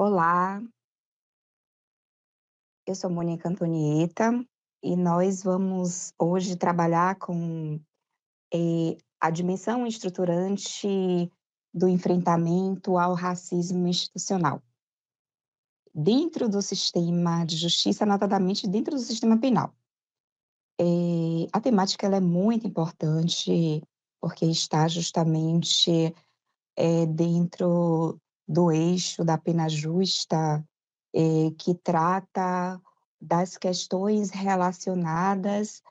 Olá, eu sou Mônica Antonieta e nós vamos hoje trabalhar com a dimensão estruturante do enfrentamento ao racismo institucional, dentro do sistema de justiça, notadamente dentro do sistema penal. A temática ela é muito importante porque está justamente dentro do eixo da pena justa, que trata das questões relacionadas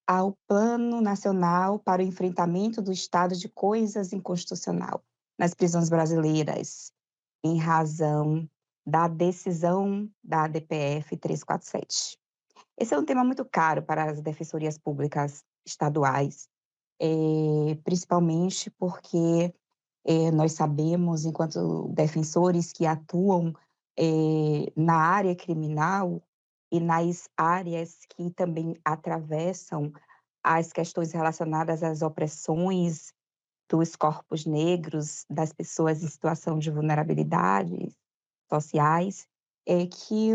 ao Plano Nacional para o Enfrentamento do Estado de Coisas Inconstitucional nas prisões brasileiras, em razão da decisão da ADPF 347. Esse é um tema muito caro para as defensorias públicas estaduais, principalmente porque nós sabemos, enquanto defensores que atuam na área criminal e nas áreas que também atravessam as questões relacionadas às opressões dos corpos negros, das pessoas em situação de vulnerabilidade sociais, é que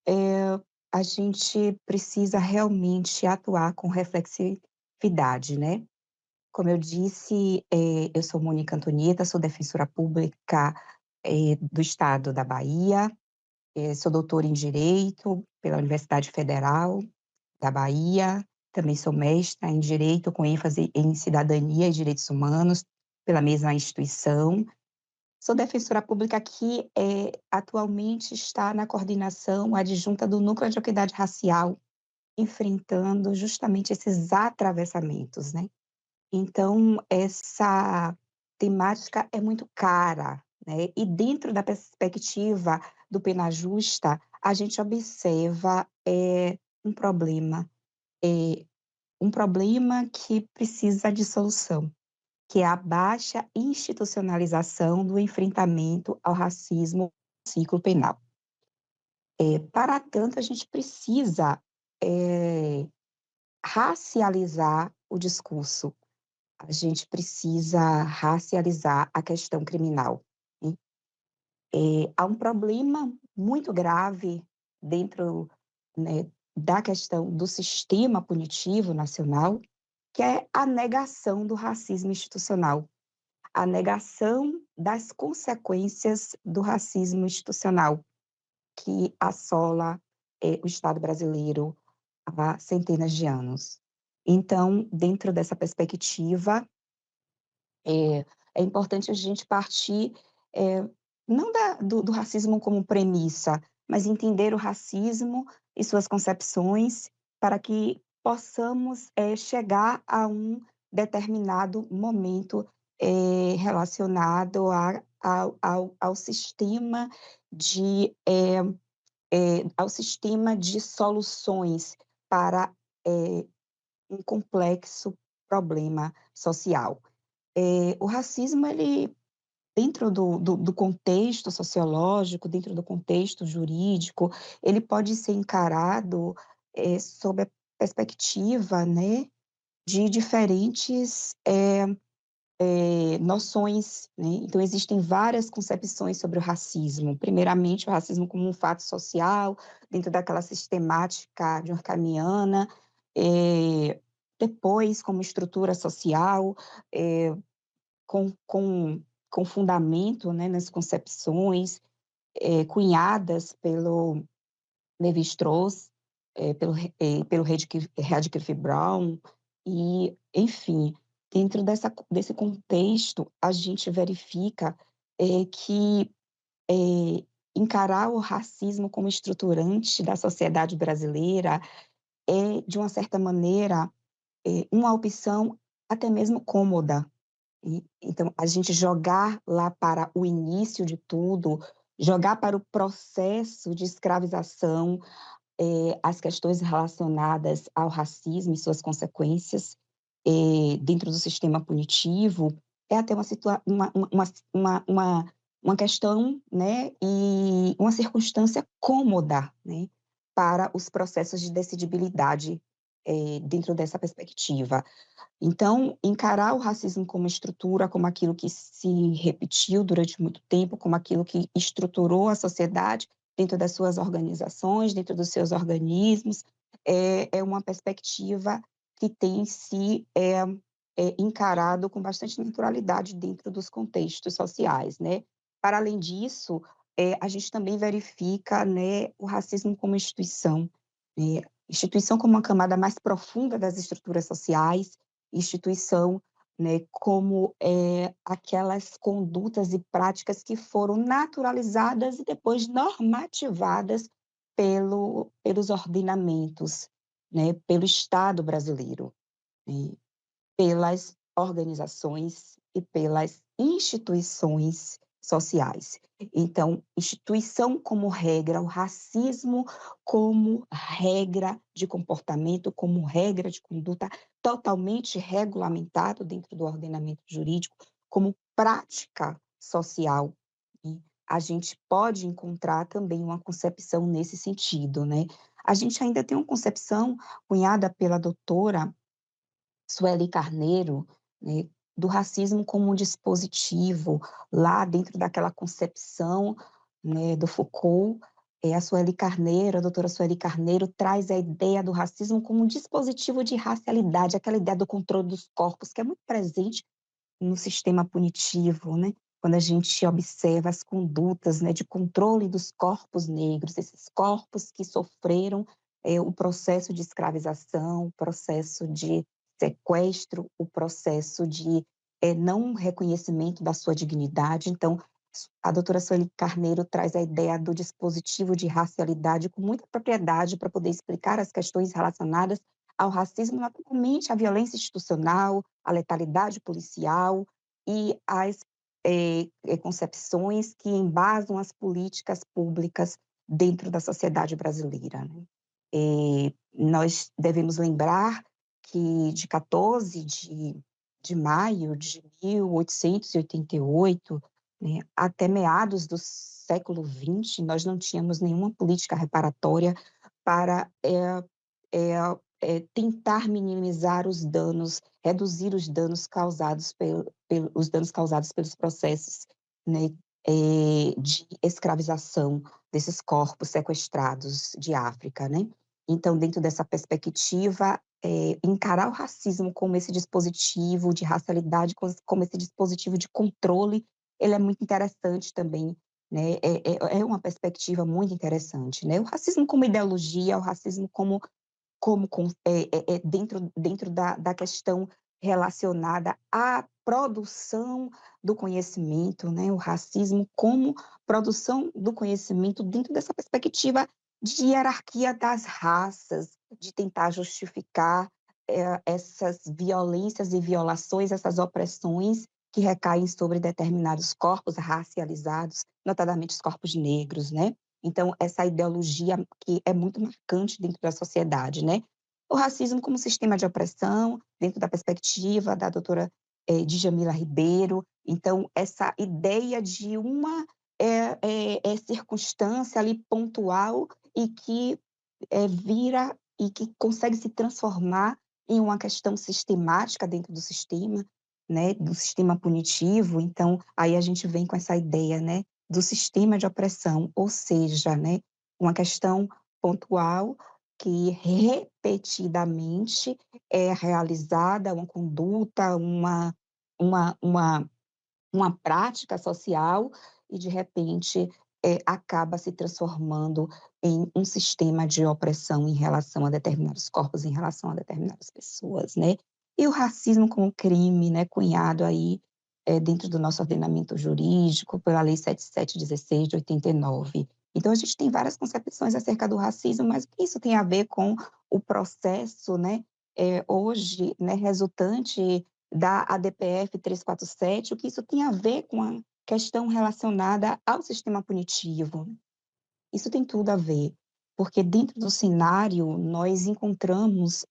eh, a gente precisa realmente atuar com reflexividade, né? Como eu disse, eu sou Mônica Antonieta, sou defensora pública, do estado da Bahia, sou doutora em Direito pela Universidade Federal da Bahia, também sou mestra em Direito com ênfase em Cidadania e Direitos Humanos pela mesma instituição. Sou defensora pública que, atualmente está na coordenação adjunta do Núcleo de Equidade Racial, enfrentando justamente esses atravessamentos, né. Então, essa temática é muito cara, né, e dentro da perspectiva do pena justa, a gente observa, um problema, eh, um problema que precisa de solução, que é a baixa institucionalização do enfrentamento ao racismo no ciclo penal. Para tanto, a gente precisa, eh, racializar o discurso. A gente precisa racializar a questão criminal, né. Há um problema muito grave dentro, né, da questão do sistema punitivo nacional, que é a negação do racismo institucional, a negação das consequências do racismo institucional que assola, o Estado brasileiro há centenas de anos. Então, dentro dessa perspectiva, é, é importante a gente partir, eh, não do racismo como premissa, mas entender o racismo e suas concepções para que possamos, chegar a um determinado momento, relacionado ao sistema de, ao sistema de soluções para, um complexo problema social. O racismo, ele, dentro do contexto sociológico, dentro do contexto jurídico, ele pode ser encarado, sob a perspectiva, né, de diferentes, noções, né. Então existem várias concepções sobre o racismo. Primeiramente, o racismo como um fato social, dentro daquela sistemática durkheimiana, depois como estrutura social, eh com com com fundamento, né, nas concepções, cunhadas pelo Levi-Strauss, pelo Radcliffe Brown e, enfim, dentro desse contexto, a gente verifica, que, encarar o racismo como estruturante da sociedade brasileira é, de uma certa maneira, uma opção até mesmo cômoda. Então, a gente jogar lá para o início de tudo, jogar para o processo de escravização, as questões relacionadas ao racismo e suas consequências, dentro do sistema punitivo, é até uma questão, né, e uma circunstância cômoda, né, para os processos de decidibilidade, dentro dessa perspectiva. Então, encarar o racismo como estrutura, como aquilo que se repetiu durante muito tempo, como aquilo que estruturou a sociedade dentro das suas organizações, dentro dos seus organismos, é uma perspectiva que tem se encarado com bastante naturalidade dentro dos contextos sociais, né. Para além disso, a gente também verifica, né, o racismo como instituição, instituição como uma camada mais profunda das estruturas sociais, instituição, né, como, aquelas condutas e práticas que foram naturalizadas e depois normativadas pelos ordenamentos, né, pelo Estado brasileiro, né, pelas organizações e pelas instituições sociais. Então, instituição como regra, o racismo como regra de comportamento, como regra de conduta totalmente regulamentado dentro do ordenamento jurídico, como prática social. E a gente pode encontrar também uma concepção nesse sentido, né. A gente ainda tem uma concepção cunhada pela doutora Sueli Carneiro, né, do racismo como um dispositivo, lá dentro daquela concepção, né, do Foucault, a Sueli Carneiro, a doutora Sueli Carneiro traz a ideia do racismo como um dispositivo de racialidade, aquela ideia do controle dos corpos, que é muito presente no sistema punitivo, né, quando a gente observa as condutas, né, de controle dos corpos negros, esses corpos que sofreram, o processo de escravização, o processo de sequestro, o processo de, não reconhecimento da sua dignidade. Então, a doutora Sueli Carneiro traz a ideia do dispositivo de racialidade com muita propriedade para poder explicar as questões relacionadas ao racismo, naturalmente à violência institucional, à letalidade policial e às concepções que embasam as políticas públicas dentro da sociedade brasileira, né. Nós devemos lembrar que de 14 de maio de 1888, né, até meados do século XX, nós não tínhamos nenhuma política reparatória para, tentar minimizar os danos, reduzir os danos causados os danos causados pelos processos, né, de escravização desses corpos sequestrados de África, né. Então, dentro dessa perspectiva, encarar o racismo como esse dispositivo de racialidade, como esse dispositivo de controle, ele é muito interessante também, né, é uma perspectiva muito interessante, né. O racismo como ideologia, o racismo dentro da questão relacionada à produção do conhecimento, né, o racismo como produção do conhecimento dentro dessa perspectiva de hierarquia das raças, de tentar justificar, essas violências e violações, essas opressões que recaem sobre determinados corpos racializados, notadamente os corpos negros, né. Então, essa ideologia que é muito marcante dentro da sociedade, né. O racismo como sistema de opressão, dentro da perspectiva da doutora, Djamila Ribeiro, então essa ideia de uma, circunstância ali pontual e que, vira e que consegue se transformar em uma questão sistemática dentro do sistema, né, do sistema punitivo, então aí a gente vem com essa ideia, né, do sistema de opressão, ou seja, né, uma questão pontual que repetidamente é realizada uma conduta, uma uma uma prática social e de repente, acaba se transformando em um sistema de opressão em relação a determinados corpos, em relação a determinadas pessoas, né. E o racismo como crime, né, cunhado aí, dentro do nosso ordenamento jurídico pela Lei 7716 de 89. Então a gente tem várias concepções acerca do racismo, mas o que isso tem a ver com o processo, né, hoje, né, resultante da ADPF 347, o que isso tem a ver com a questão relacionada ao sistema punitivo. Isso tem tudo a ver, porque dentro do cenário nós encontramos,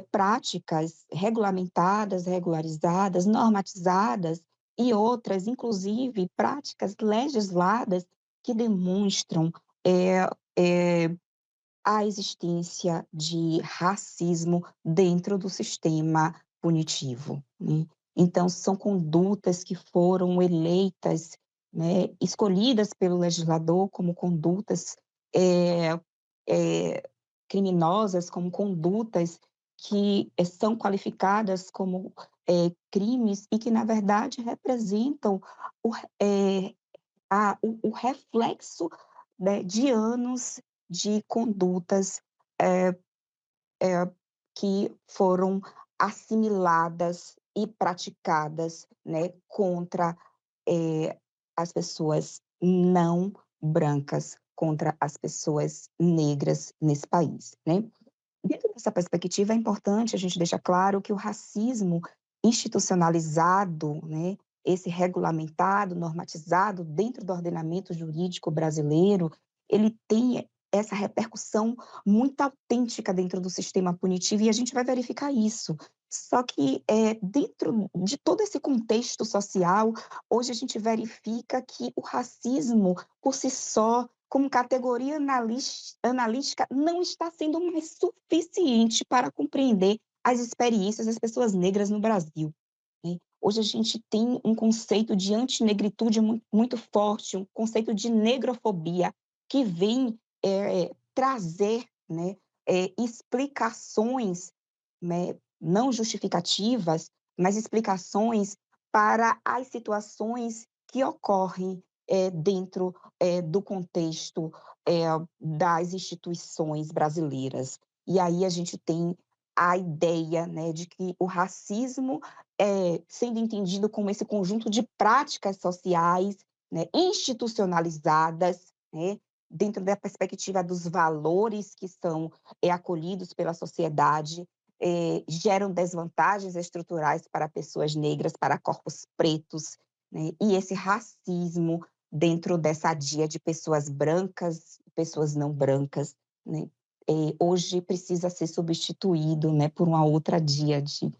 práticas regulamentadas, regularizadas, normatizadas e outras, inclusive práticas legisladas que demonstram, eh a existência de racismo dentro do sistema punitivo, né. Então são condutas que foram eleitas, né, escolhidas pelo legislador como condutas, eh eh, criminosas, como condutas que, são qualificadas como, crimes e que na verdade representam o re o reflexo, né, de anos de condutas, eh que foram assimiladas e praticadas, né, contra, as pessoas não brancas, contra as pessoas negras nesse país, né. Dentro dessa perspectiva, é importante a gente deixar claro que o racismo institucionalizado, né, esse regulamentado, normatizado dentro do ordenamento jurídico brasileiro, ele tem essa repercussão muito autêntica dentro do sistema punitivo e a gente vai verificar isso. Só que, dentro de todo esse contexto social, hoje a gente verifica que o racismo, por si só, como categoria analítica, não está sendo mais suficiente para compreender as experiências das pessoas negras no Brasil, né. Hoje a gente tem um conceito de antinegritude muito forte, um conceito de negrofobia, que vem, trazer, né, explicações, né, não justificativas, mas explicações para as situações que ocorrem, dentro, do contexto, eh, das instituições brasileiras. E aí a gente tem a ideia, né, de que o racismo, sendo entendido como esse conjunto de práticas sociais, né, institucionalizadas, né, dentro da perspectiva dos valores que são, acolhidos pela sociedade, geram desvantagens estruturais para pessoas negras, para corpos pretos, né, e esse racismo dentro dessa dia de pessoas brancas, pessoas não brancas, né, hoje precisa ser substituído, né, por uma outra díade,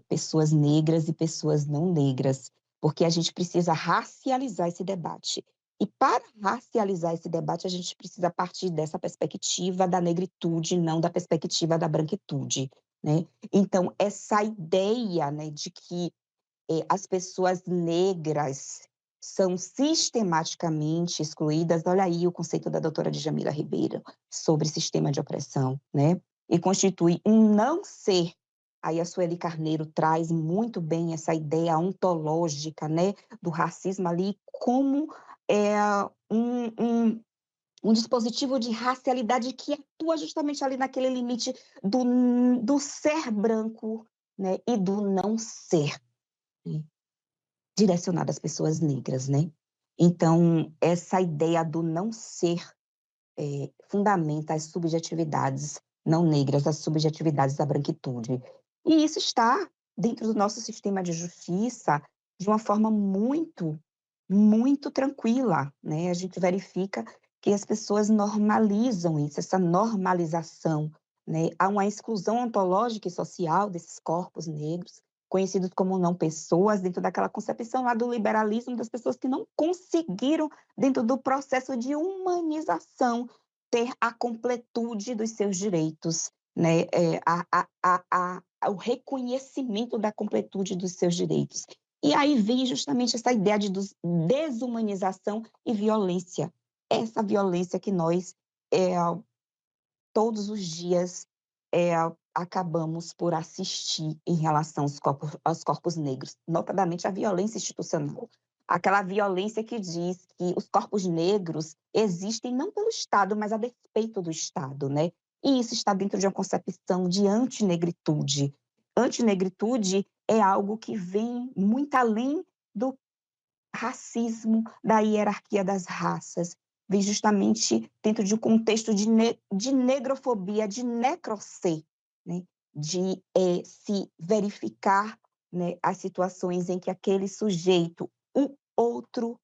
pessoas negras e pessoas não negras, porque a gente precisa racializar esse debate. E para racializar esse debate, a gente precisa partir dessa perspectiva da negritude, não da perspectiva da branquitude, né. Então essa ideia, né, de que as pessoas negras são sistematicamente excluídas, olha aí o conceito da doutora Djamila Ribeiro sobre sistema de opressão, né, e constitui um não ser. Aí a Sueli Carneiro traz muito bem essa ideia ontológica, né, do racismo ali como, eh, um um um dispositivo de racialidade que atua justamente ali naquele limite do ser branco, né, e do não ser, né. Direcionada às pessoas negras, né. Então, essa ideia do não ser, fundamenta as subjetividades não negras, as subjetividades da branquitude. E isso está dentro do nosso sistema de justiça de uma forma muito tranquila, né, a gente verifica que as pessoas normalizam isso, essa normalização, né. Há uma exclusão ontológica e social desses corpos negros, conhecidos como não pessoas, dentro daquela concepção lá do liberalismo, das pessoas que não conseguiram, dentro do processo de humanização, ter a completude dos seus direitos, né, o reconhecimento da completude dos seus direitos. E aí vem justamente essa ideia de desumanização e violência. Essa violência que nós, eh, todos os dias, eh, acabamos por assistir em relação aos corpos negros, notadamente a violência institucional. Aquela violência que diz que os corpos negros existem não pelo Estado, mas a despeito do Estado, né. E isso está dentro de uma concepção de antinegritude. Antinegritude é algo que vem muito além do racismo, da hierarquia das raças, vem justamente dentro de um contexto de negrofobia, de necrocer, né, de, se verificar, né, as situações em que aquele sujeito, o outro,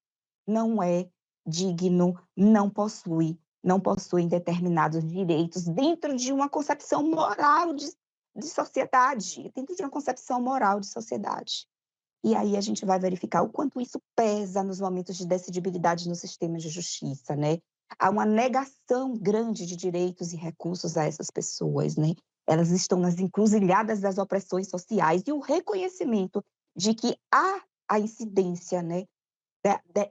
não é digno, não possui determinados direitos dentro de uma concepção moral de sociedade, dentro de uma concepção moral de sociedade. E aí a gente vai verificar o quanto isso pesa nos momentos de decidibilidade no sistema de justiça, né. há uma negação grande de direitos e recursos a essas pessoas, né. Elas estão nas encruzilhadas das opressões sociais e o reconhecimento de que há a incidência, né,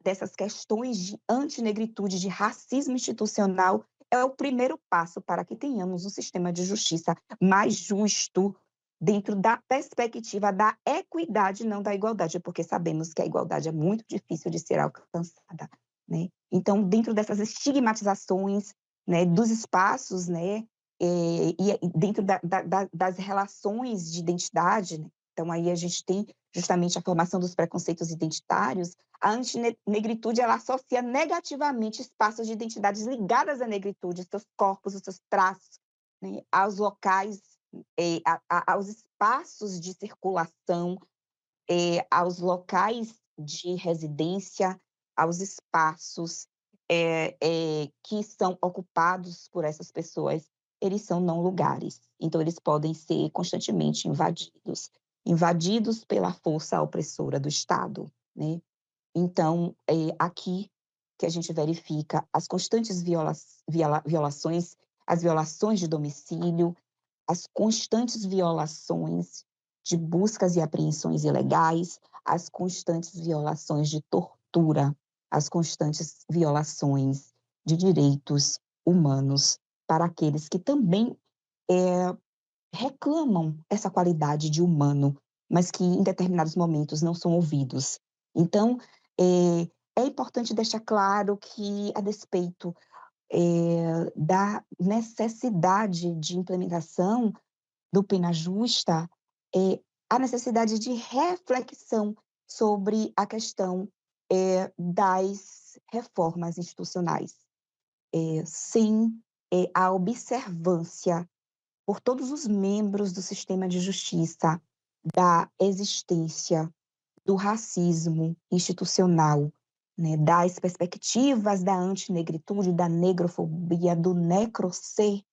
dessas questões de antinegritude, de racismo institucional, é o primeiro passo para que tenhamos um sistema de justiça mais justo, dentro da perspectiva da equidade, não da igualdade, porque sabemos que a igualdade é muito difícil de ser alcançada, né. Então, dentro dessas estigmatizações, né, dos espaços, né, e dentro das relações de identidade, né, então aí a gente tem justamente a formação dos preconceitos identitários. A antinegritude, ela associa negativamente espaços de identidades ligadas à negritude, os seus corpos, os seus traços, né, aos locais, aos espaços de circulação, aos locais de residência, aos espaços, que são ocupados por essas pessoas, eles são não lugares. Então eles podem ser constantemente invadidos pela força opressora do Estado, né. Então, aqui que a gente verifica as constantes violações, as violações de domicílio, as constantes violações de buscas e apreensões ilegais, as constantes violações de tortura, as constantes violações de direitos humanos para aqueles que também, eh, reclamam essa qualidade de humano, mas que em determinados momentos não são ouvidos. Então, é importante deixar claro que, a despeito, da necessidade de implementação do pena justa, a necessidade de reflexão sobre a questão, das reformas institucionais, sem, a observância por todos os membros do sistema de justiça da existência do racismo institucional, né, das perspectivas da antinegritude, da negrofobia, do necroser.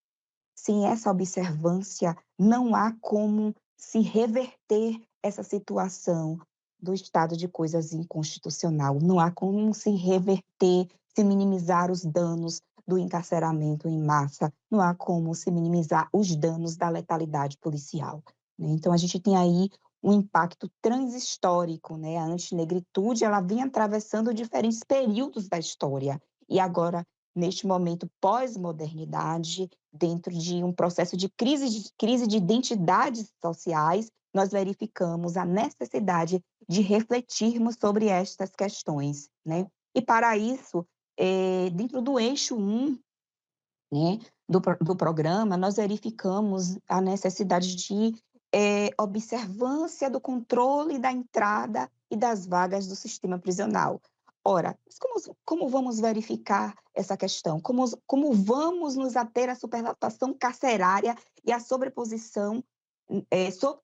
Sem essa observância, não há como se reverter essa situação do estado de coisas inconstitucional, não há como se reverter, se minimizar os danos do encarceramento em massa, não há como se minimizar os danos da letalidade policial, né. Então a gente tem aí um impacto transhistórico, né, a antinegritude, ela vem atravessando diferentes períodos da história, e agora, neste momento pós-modernidade, dentro de um processo de crise de identidades sociais, nós verificamos a necessidade de refletirmos sobre estas questões, né. E para isso, dentro do eixo 1, né, do programa, nós verificamos a necessidade de, observância do controle da entrada e das vagas do sistema prisional. Ora, mas como vamos verificar essa questão? Como vamos nos ater à superlotação carcerária e à sobreposição,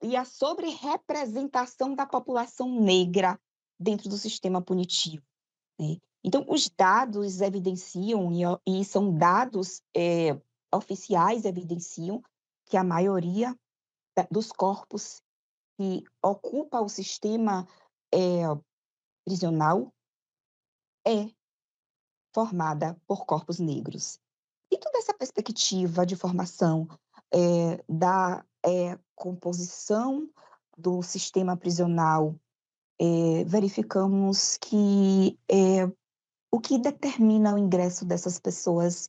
e à sobre-representação da população negra dentro do sistema punitivo, né? Então, os dados evidenciam, e são dados, oficiais, evidenciam que a maioria dos corpos que ocupa o sistema, eh, prisional é formada por corpos negros. E toda essa perspectiva de formação, da, composição do sistema prisional, verificamos que, o que determina o ingresso dessas pessoas,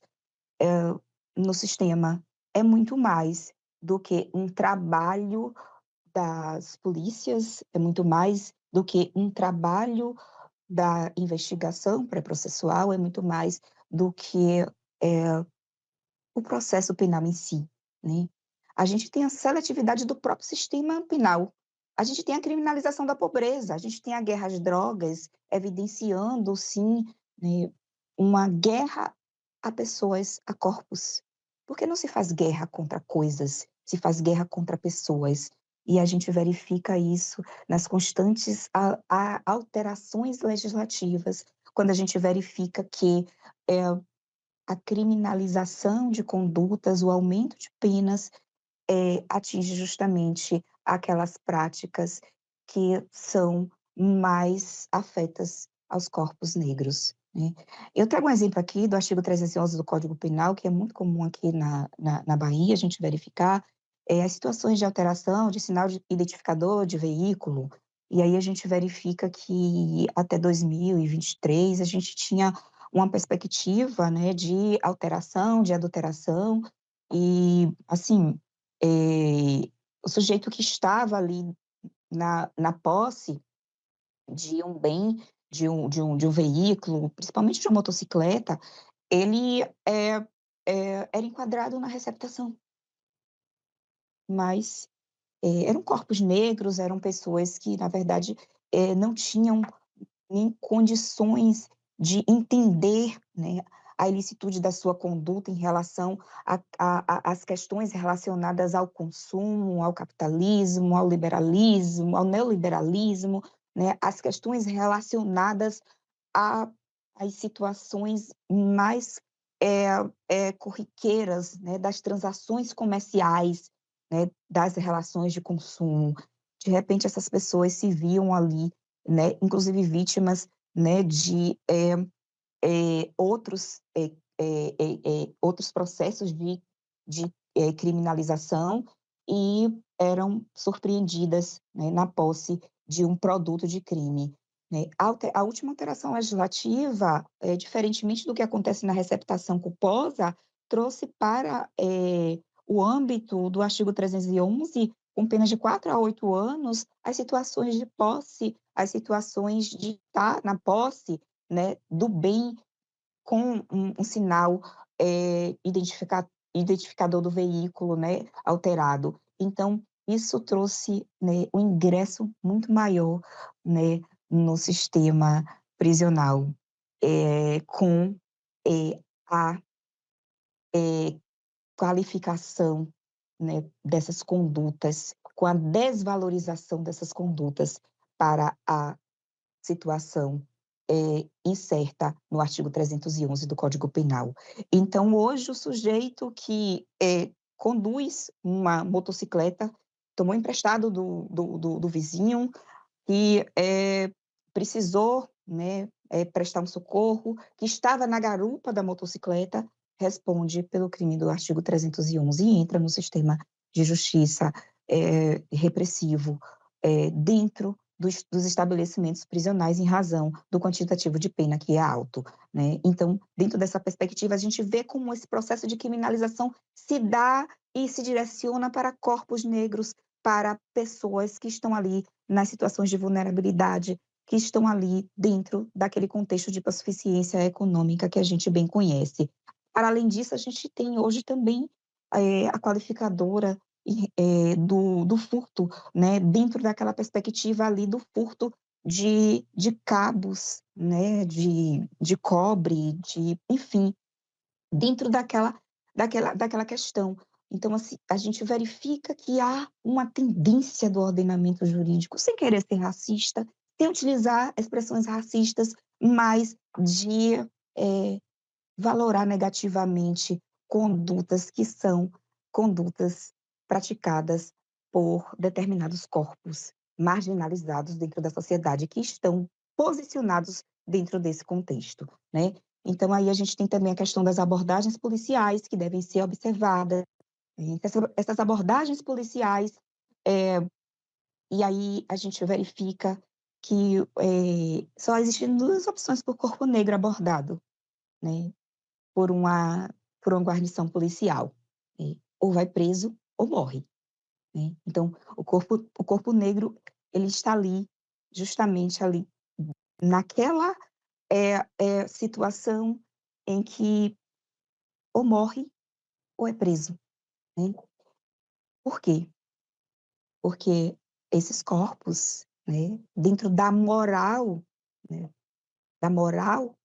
no sistema é muito mais do que um trabalho das polícias, é muito mais do que um trabalho da investigação pré-processual, é muito mais do que, o processo penal em si, né. A gente tem a seletividade do próprio sistema penal, a gente tem a criminalização da pobreza, a gente tem a guerra às drogas, evidenciando sim, né, uma guerra a pessoas, a corpos. Porque não se faz guerra contra coisas, se faz guerra contra pessoas. E a gente verifica isso nas constantes alterações legislativas, quando a gente verifica que, eh, a criminalização de condutas, o aumento de penas, atinge justamente aquelas práticas que são mais afetas aos corpos negros. né. Eu trago um exemplo aqui do artigo 311 do Código Penal, que é muito comum aqui na Bahia, a gente verificar, as situações de alteração de sinal de identificador de veículo, e aí a gente verifica que até 2023 a gente tinha uma perspectiva, né, de alteração, de adulteração, e assim, o sujeito que estava ali na posse de um bem, de um veículo, principalmente de uma motocicleta, ele, era enquadrado na receptação, mas, eram corpos negros, eram pessoas que, na verdade, não tinham nem condições de entender, né, a ilicitude da sua conduta em relação às questões relacionadas ao consumo, ao capitalismo, ao liberalismo, ao neoliberalismo, né, as questões relacionadas a as situações mais, corriqueiras, né, das transações comerciais, né, das relações de consumo. De repente, essas pessoas se viam ali, né, inclusive vítimas, né, de, outros processos de criminalização e eram surpreendidas, né, na posse de um produto de crime, né. A última alteração legislativa, diferentemente do que acontece na receptação culposa, trouxe para, o âmbito do artigo 311, com penas de 4 a 8 anos, as situações de posse, as situações de estar na posse, né, do bem com um sinal, identificador do veículo, né, alterado. Então, isso trouxe, né, um ingresso muito maior, né, no sistema prisional, com, a, qualificação, né, dessas condutas, com a desvalorização dessas condutas para a situação, incerta no artigo 311 do Código Penal. Então, hoje, o sujeito que, conduz uma motocicleta, tomou emprestado do vizinho, que, precisou, né, prestar um socorro, que estava na garupa da motocicleta, responde pelo crime do artigo 311 e entra no sistema de justiça, repressivo, dentro dos estabelecimentos prisionais em razão do quantitativo de pena que é alto, né. Então, dentro dessa perspectiva, a gente vê como esse processo de criminalização se dá e se direciona para corpos negros, para pessoas que estão ali nas situações de vulnerabilidade, que estão ali dentro daquele contexto de hipossuficiência econômica que a gente bem conhece. Para além disso, a gente tem hoje também, a qualificadora do furto, né, dentro daquela perspectiva ali do furto de cabos, né, de cobre, enfim, dentro daquela questão. Então, assim, a gente verifica que há uma tendência do ordenamento jurídico, sem querer ser racista, sem utilizar expressões racistas, mas de, valorar negativamente condutas que são condutas praticadas por determinados corpos marginalizados dentro da sociedade, que estão posicionados dentro desse contexto, né. Então aí a gente tem também a questão das abordagens policiais que devem ser observadas, essas abordagens policiais, eh, e aí a gente verifica que, só existem 2 opções para o corpo negro abordado, né. Por uma por uma guarnição policial, ou vai preso ou morre, né. Então o corpo negro, ele está ali, justamente ali, naquela, situação em que ou morre ou é preso, né. Por quê? Porque esses corpos, né, dentro né, da moral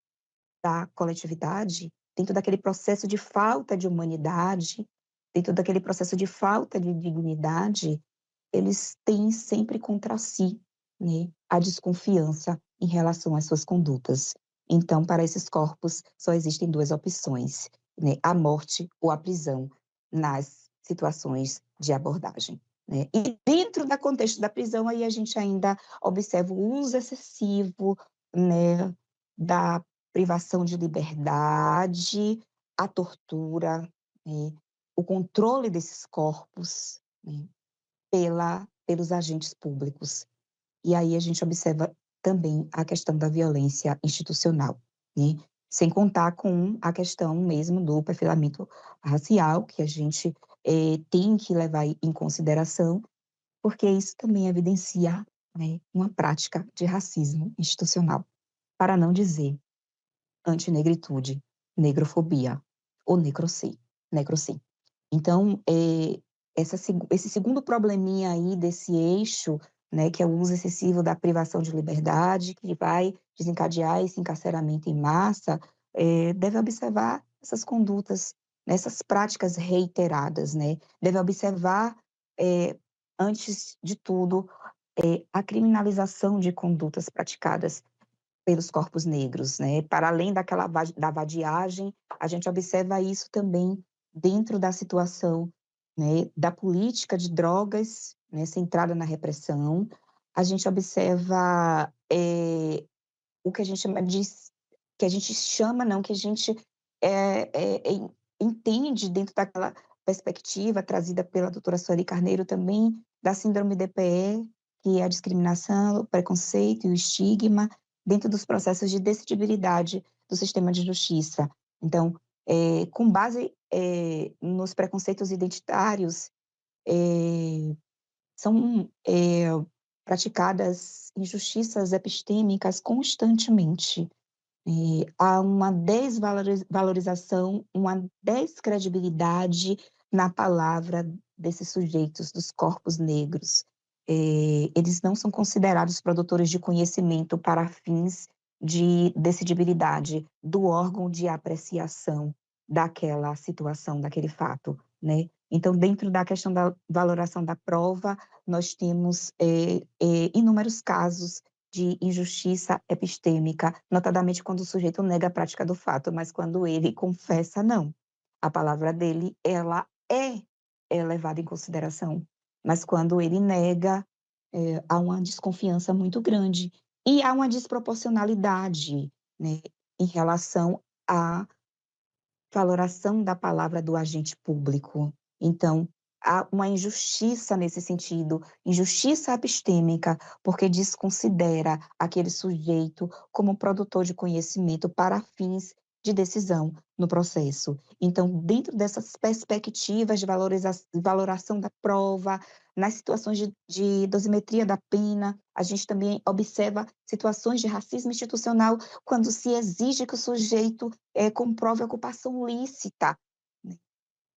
da coletividade, dentro daquele processo de falta de humanidade, dentro daquele processo de falta de dignidade, eles têm sempre contra si, né, a desconfiança em relação às suas condutas. Então, para esses corpos, só existem 2 opções, né, a morte ou a prisão nas situações de abordagem, né. E dentro da contexto da prisão, aí a gente ainda observa o uso excessivo, né, da privação de liberdade, a tortura, né, o controle desses corpos, né, pelos agentes públicos. E aí a gente observa também a questão da violência institucional, né, sem contar com a questão mesmo do perfilamento racial, que a gente, tem que levar em consideração, porque isso também evidencia, né, uma prática de racismo institucional, para não dizer antinegritude, negrofobia ou necrocí. Então, esse segundo probleminha aí desse eixo, né, que é o uso excessivo da privação de liberdade, que vai desencadear esse encarceramento em massa, deve observar essas condutas, né, essas práticas reiteradas, né, deve observar, eh, antes de tudo, a criminalização de condutas praticadas pelos corpos negros, né, para além da vadiagem, a gente observa isso também dentro da situação, né, da política de drogas, né, centrada na repressão, a gente observa, o que a gente chama de que a gente chama não, que a gente, entende dentro daquela perspectiva trazida pela doutora Sueli Carneiro também, da síndrome DPE, que é a discriminação, o preconceito e o estigma, dentro dos processos de decidibilidade do sistema de justiça. Então, com base, nos preconceitos identitários, são, praticadas injustiças epistêmicas constantemente. Há uma desvalorização, uma descredibilidade na palavra desses sujeitos, dos corpos negros. Eles não são considerados produtores de conhecimento para fins de decidibilidade do órgão de apreciação daquela situação, daquele fato, né. Então, dentro da questão da valoração da prova, nós temos, inúmeros casos de injustiça epistêmica, notadamente quando o sujeito nega a prática do fato, mas quando ele confessa, não. A palavra dele, ela é levada em consideração, mas quando ele nega, há uma desconfiança muito grande e há uma desproporcionalidade, né, em relação à valoração da palavra do agente público. Então, há uma injustiça nesse sentido, injustiça epistêmica, porque desconsidera aquele sujeito como produtor de conhecimento para fins de decisão no processo. Então, dentro dessas perspectivas de valoração da prova, nas situações de dosimetria da pena, a gente também observa situações de racismo institucional, quando se exige que o sujeito comprove ocupação lícita, né.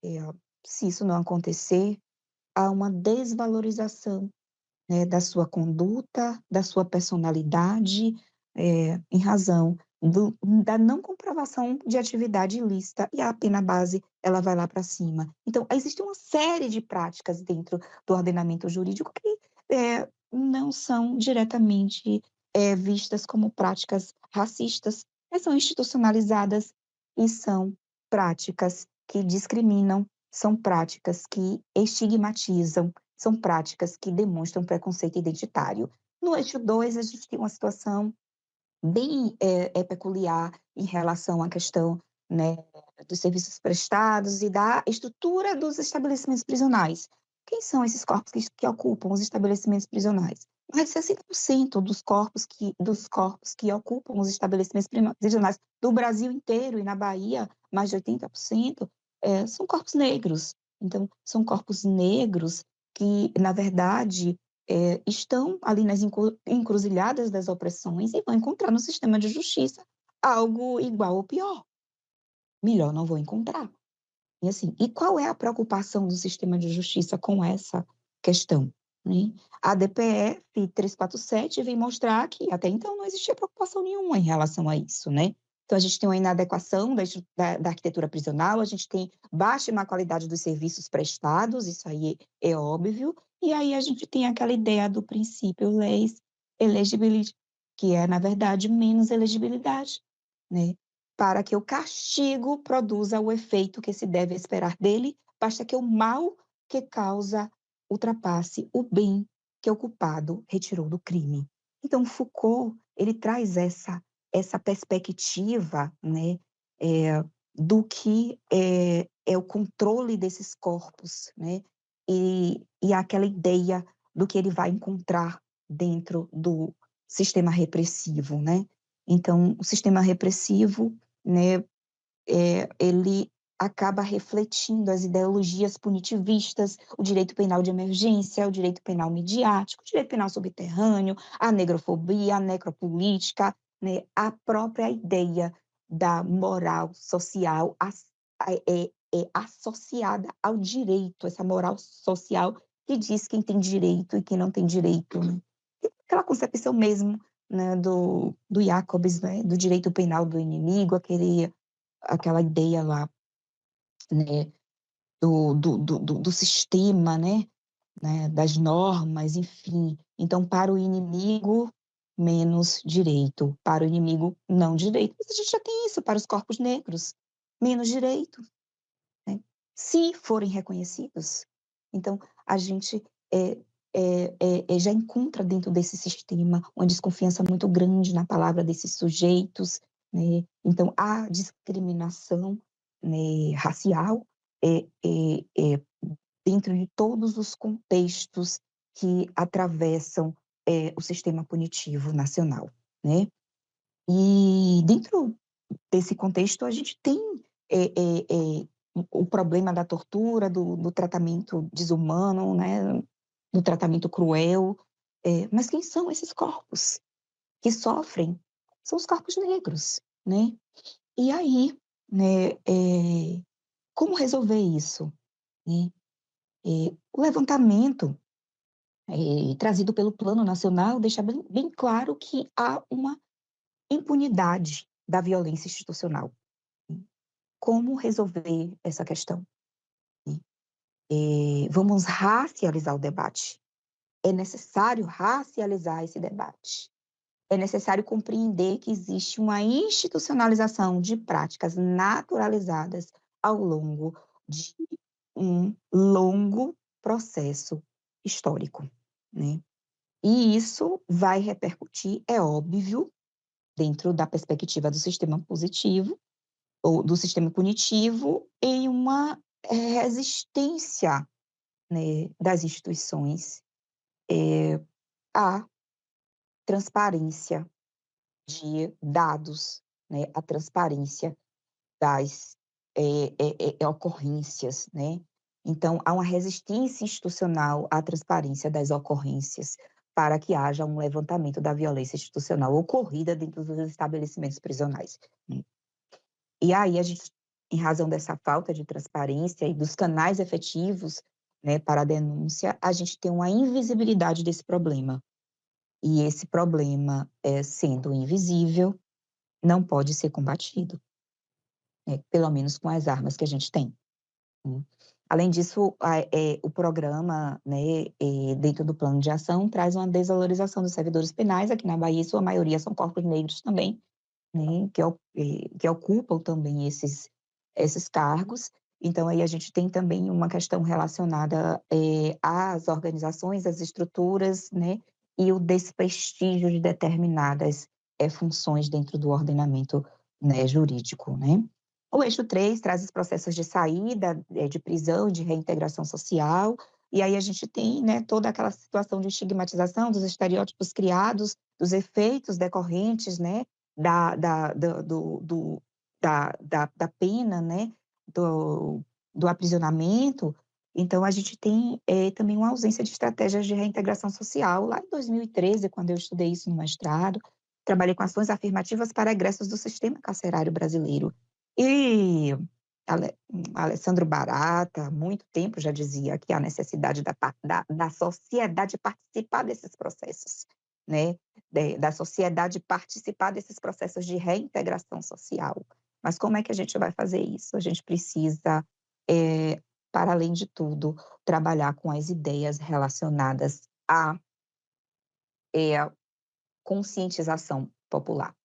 Eh, Se isso não acontecer, há uma desvalorização, né, da sua conduta, da sua personalidade, em razão da não comprovação de atividade ilícita e a pena base, ela vai lá para cima. Então, existe uma série de práticas dentro do ordenamento jurídico que, não são diretamente, vistas como práticas racistas, mas são institucionalizadas e são práticas que discriminam, são práticas que estigmatizam, são práticas que demonstram preconceito identitário. No eixo 2, a gente tem uma situação bem, peculiar em relação à questão, né, dos serviços prestados e da estrutura dos estabelecimentos prisionais. Quem são esses corpos que ocupam os estabelecimentos prisionais? Mais de 60% dos corpos que ocupam os estabelecimentos prisionais do Brasil inteiro e na Bahia, mais de 80%, são corpos negros. Então, são corpos negros que, na verdade, estão ali nas encruzilhadas das opressões e vão encontrar no sistema de justiça algo igual ou pior. Melhor não vou encontrar. E assim, e qual é a preocupação do sistema de justiça com essa questão, né? A DPF 347 vem mostrar que até então não existia preocupação nenhuma em relação a isso, né? Então a gente tem uma inadequação da arquitetura prisional, a gente tem baixa e má qualidade dos serviços prestados, isso aí é óbvio, e aí a gente tem aquela ideia do princípio leis elegibility, que é, na verdade, menos elegibilidade, né? Para que o castigo produza o efeito que se deve esperar dele, basta que o mal que causa ultrapasse o bem que o culpado retirou do crime. Então, Foucault, ele traz essa essa perspectiva, né, eh, do que é o controle desses corpos, né, e aquela ideia do que ele vai encontrar dentro do sistema repressivo, né. Então o sistema repressivo, né, ele acaba refletindo as ideologias punitivistas, o direito penal de emergência, o direito penal midiático, o direito penal subterrâneo, a negrofobia, a necropolítica, né, a própria ideia da moral social é associada ao direito, essa moral social que diz quem tem direito e quem não tem direito, né. Aquela concepção mesmo, né, do Jacobs, né, do direito penal do inimigo, aquela ideia lá, né, do sistema, né, das normas, enfim. Então, para o inimigo, menos direito, para o inimigo, não direito. Mas a gente já tem isso para os corpos negros, menos direito, né, se forem reconhecidos. Então, a gente, já encontra dentro desse sistema uma desconfiança muito grande na palavra desses sujeitos, né, então a discriminação, né, racial, dentro de todos os contextos que atravessam, o sistema punitivo nacional, né. E dentro desse contexto a gente tem, o problema da tortura, do tratamento desumano, né, do tratamento cruel, mas quem são esses corpos que sofrem? São os corpos negros, né. E aí, né, como resolver isso, né? O levantamento, trazido pelo Plano Nacional deixa bem claro que há uma impunidade da violência institucional. Como resolver essa questão? Vamos racializar o debate. É necessário racializar esse debate. É necessário compreender que existe uma institucionalização de práticas naturalizadas ao longo de um longo processo histórico, né. E isso vai repercutir, é óbvio, dentro da perspectiva do sistema positivo ou do sistema punitivo, em uma resistência, né, das instituições, à transparência de dados, né, à transparência das, ocorrências, né. Então há uma resistência institucional à transparência das ocorrências, para que haja um levantamento da violência institucional ocorrida dentro dos estabelecimentos prisionais, né. E aí a gente, em razão dessa falta de transparência e dos canais efetivos, né, para a denúncia, a gente tem uma invisibilidade desse problema. E esse problema, sendo invisível, não pode ser combatido, né, pelo menos com as armas que a gente tem, né. Além disso, o programa, né, dentro do plano de ação, traz uma desvalorização dos servidores penais. Aqui na Bahia, sua maioria são corpos negros também, né, que ocupam também esses cargos. Então aí a gente tem também uma questão relacionada, às organizações, às estruturas, né, e o desprestígio de determinadas, funções dentro do ordenamento, né, jurídico, né. O eixo 3 traz os processos de saída, de prisão, de reintegração social, e aí a gente tem, né, toda aquela situação de estigmatização dos estereótipos criados, dos efeitos decorrentes, né, da da do do da pena, né, do do aprisionamento. Então a gente tem, também uma ausência de estratégias de reintegração social. Lá em 2013, quando eu estudei isso no mestrado, trabalhei com ações afirmativas para egressos do sistema carcerário brasileiro. E Alessandro Barata, há muito tempo, já dizia que há necessidade da sociedade participar desses processos, né, da sociedade participar desses processos de reintegração social. Mas como é que a gente vai fazer isso? A gente precisa, para além de tudo, trabalhar com as ideias relacionadas à, conscientização popular,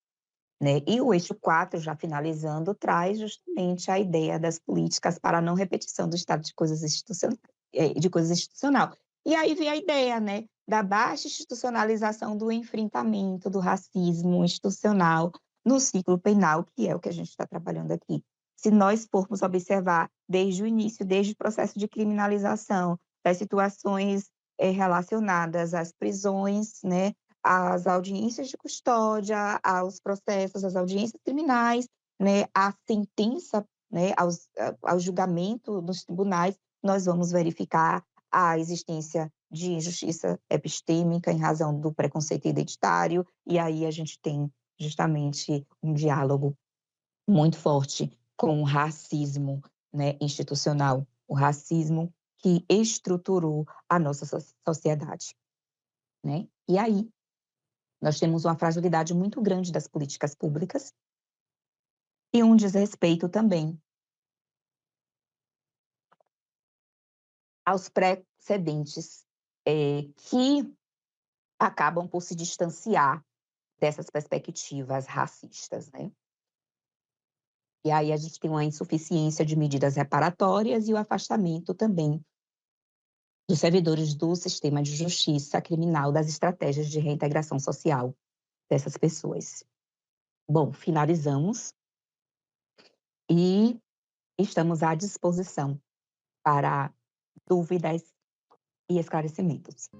né. E o eixo 4, já finalizando, traz justamente a ideia das políticas para a não repetição do estado de coisas institucional. E aí vem a ideia, né, da baixa institucionalização do enfrentamento do racismo institucional no ciclo penal, que é o que a gente está trabalhando aqui. Se nós formos observar desde o início, desde o processo de criminalização, das situações relacionadas às prisões, né, às audiências de custódia, aos processos, às audiências criminais, né, à sentença, né, ao julgamento nos tribunais, nós vamos verificar a existência de injustiça epistêmica em razão do preconceito identitário, e aí a gente tem justamente um diálogo muito forte com o racismo, né, institucional, o racismo que estruturou a nossa sociedade, né. E aí, nós temos uma fragilidade muito grande das políticas públicas e um desrespeito também aos precedentes, que acabam por se distanciar dessas perspectivas racistas, né. E aí a gente tem uma insuficiência de medidas reparatórias e o afastamento também dos servidores do sistema de justiça criminal das estratégias de reintegração social dessas pessoas. Bom, finalizamos e estamos à disposição para dúvidas e esclarecimentos.